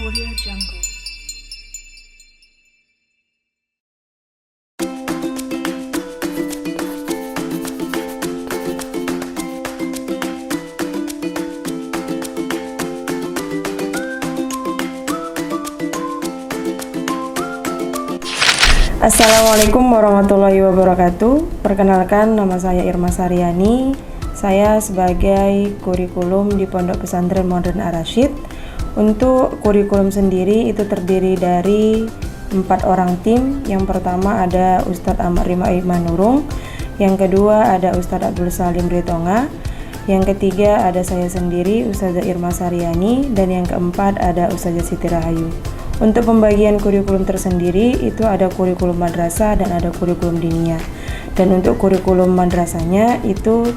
Audio Jungle. Assalamualaikum warahmatullahi wabarakatuh. Perkenalkan, nama saya Irma Saryani. Saya sebagai kurikulum di Pondok Pesantren Modern Ar-Rasyid. Untuk kurikulum sendiri itu terdiri dari 4 orang tim. Yang pertama ada Ustadz Ahmad Rima Imanurung, yang kedua ada Ustadz Abdul Salim Ritonga, yang ketiga ada saya sendiri Ustazah Irma Saryani, dan yang keempat ada Ustazah Siti Rahayu. Untuk pembagian kurikulum tersendiri itu ada kurikulum madrasah dan ada kurikulum diniyah. Dan untuk kurikulum madrasahnya itu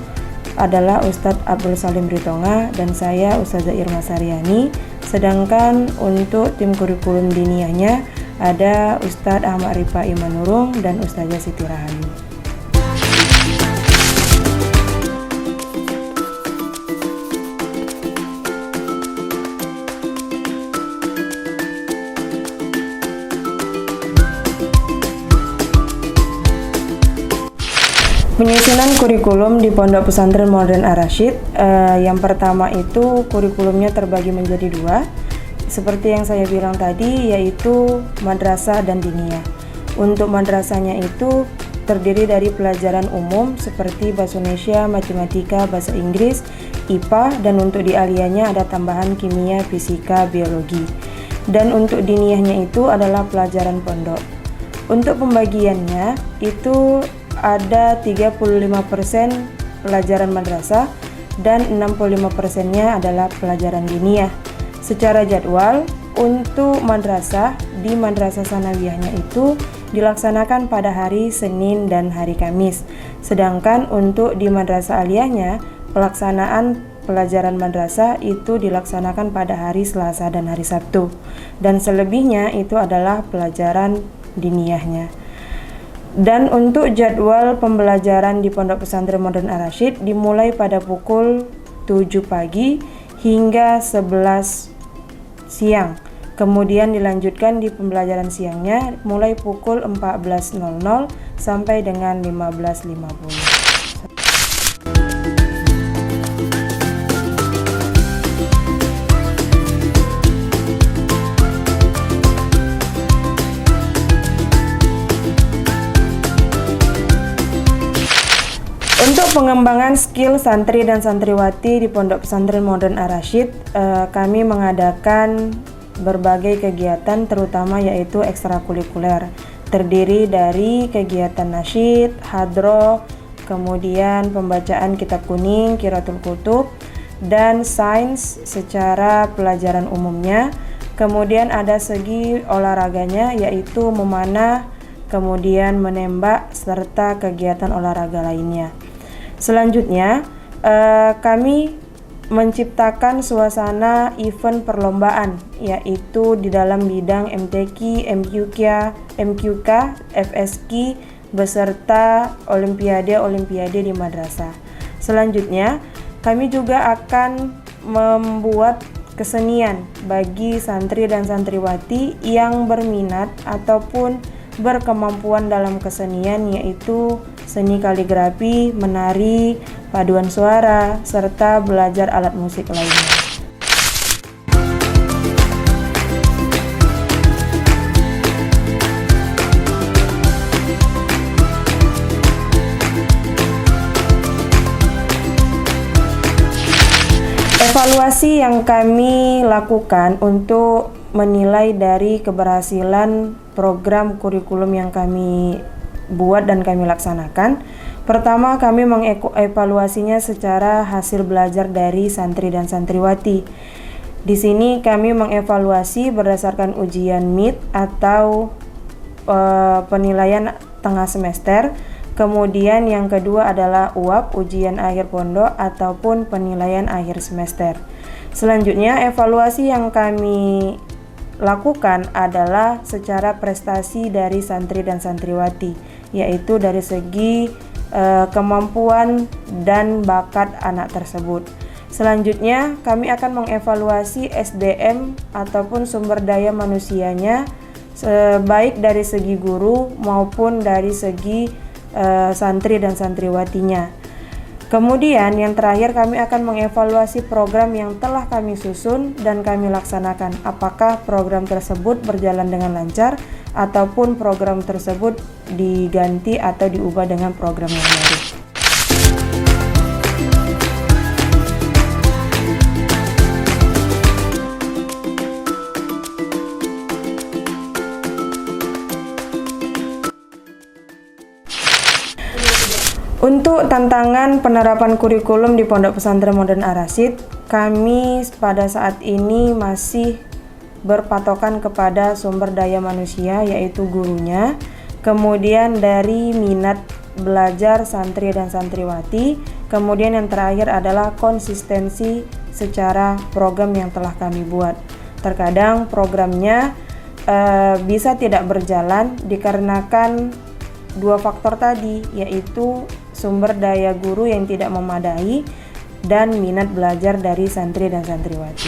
adalah Ustadz Abdul Salim Ritonga dan saya Ustazah Irma Saryani. Sedangkan untuk tim kurikulum diniyahnya ada Ustadz Ahmad Rifa Imanurung dan Ustazah Siti Rahayu. Penyusunan kurikulum di Pondok Pesantren Modern Ar-Rasyid, yang pertama itu kurikulumnya terbagi menjadi 2. Seperti yang saya bilang tadi, yaitu madrasah dan diniyah. Untuk madrasahnya itu terdiri dari pelajaran umum seperti bahasa Indonesia, matematika, bahasa Inggris, IPA, dan untuk di aliyahnya ada tambahan kimia, fisika, biologi. Dan untuk diniyahnya itu adalah pelajaran pondok. Untuk pembagiannya itu ada 35% pelajaran madrasah dan 65%-nya adalah pelajaran diniyah. Secara jadwal, untuk madrasah di madrasah sanawiyahnya itu dilaksanakan pada hari Senin dan hari Kamis. Sedangkan untuk di madrasah aliyahnya, pelaksanaan pelajaran madrasah itu dilaksanakan pada hari Selasa dan hari Sabtu. Dan selebihnya itu adalah pelajaran diniyahnya. Dan untuk jadwal pembelajaran di Pondok Pesantren Modern Ar-Rasyid dimulai pada pukul 7 pagi hingga 11 siang. Kemudian dilanjutkan di pembelajaran siangnya mulai pukul 14.00 sampai dengan 15.50. Untuk pengembangan skill santri dan santriwati di Pondok Pesantren Modern Ar-Rasyid, kami mengadakan berbagai kegiatan terutama yaitu ekstrakurikuler. Terdiri dari kegiatan nasyid, hadroh, kemudian pembacaan kitab kuning, Qiraatul Kutub, dan sains secara pelajaran umumnya. Kemudian ada segi olahraganya yaitu memanah, kemudian menembak, serta kegiatan olahraga lainnya. Selanjutnya, kami menciptakan suasana event perlombaan, yaitu di dalam bidang MTQ, MQK, FSQ, beserta olimpiade di madrasah. Selanjutnya, kami juga akan membuat kesenian bagi santri dan santriwati yang berminat ataupun berkemampuan dalam kesenian, yaitu seni kaligrafi, menari, paduan suara, serta belajar alat musik lainnya. Evaluasi yang kami lakukan untuk menilai dari keberhasilan program kurikulum yang kami buat dan kami laksanakan. Pertama, kami mengevaluasinya secara hasil belajar dari santri dan santriwati. Di sini kami mengevaluasi berdasarkan ujian MIT atau penilaian tengah semester. Kemudian yang kedua adalah UAP, ujian akhir pondok ataupun penilaian akhir semester. Selanjutnya, evaluasi yang kami lakukan adalah secara prestasi dari santri dan santriwati, yaitu dari segi kemampuan dan bakat anak tersebut. Selanjutnya, kami akan mengevaluasi SDM ataupun sumber daya manusianya, baik dari segi guru maupun dari segi santri dan santriwatinya. Kemudian yang terakhir, kami akan mengevaluasi program yang telah kami susun dan kami laksanakan. Apakah program tersebut berjalan dengan lancar ataupun program tersebut diganti atau diubah dengan program yang baru. Untuk tantangan penerapan kurikulum di Pondok Pesantren Modern Ar-Rasyid, kami pada saat ini masih berpatokan kepada sumber daya manusia, yaitu gurunya, kemudian dari minat belajar santri dan santriwati, kemudian yang terakhir adalah konsistensi secara program yang telah kami buat. Terkadang programnya bisa tidak berjalan dikarenakan dua faktor tadi, yaitu sumber daya guru yang tidak memadai dan minat belajar dari santri dan santriwati.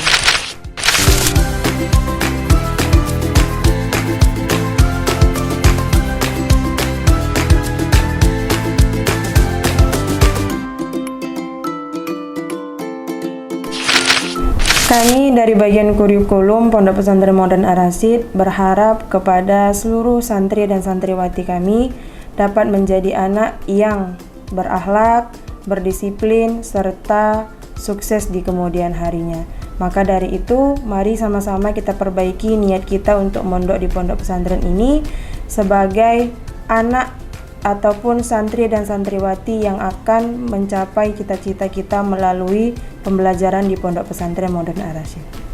Kami dari bagian kurikulum Pondok Pesantren Modern Ar-Rasyid berharap kepada seluruh santri dan santriwati kami dapat menjadi anak yang berakhlak, berdisiplin, serta sukses di kemudian harinya. Maka dari itu, mari sama-sama kita perbaiki niat kita untuk mondok di pondok pesantren ini sebagai anak ataupun santri dan santriwati yang akan mencapai cita-cita kita melalui pembelajaran di Pondok Pesantren Modern Ar-Rasyid.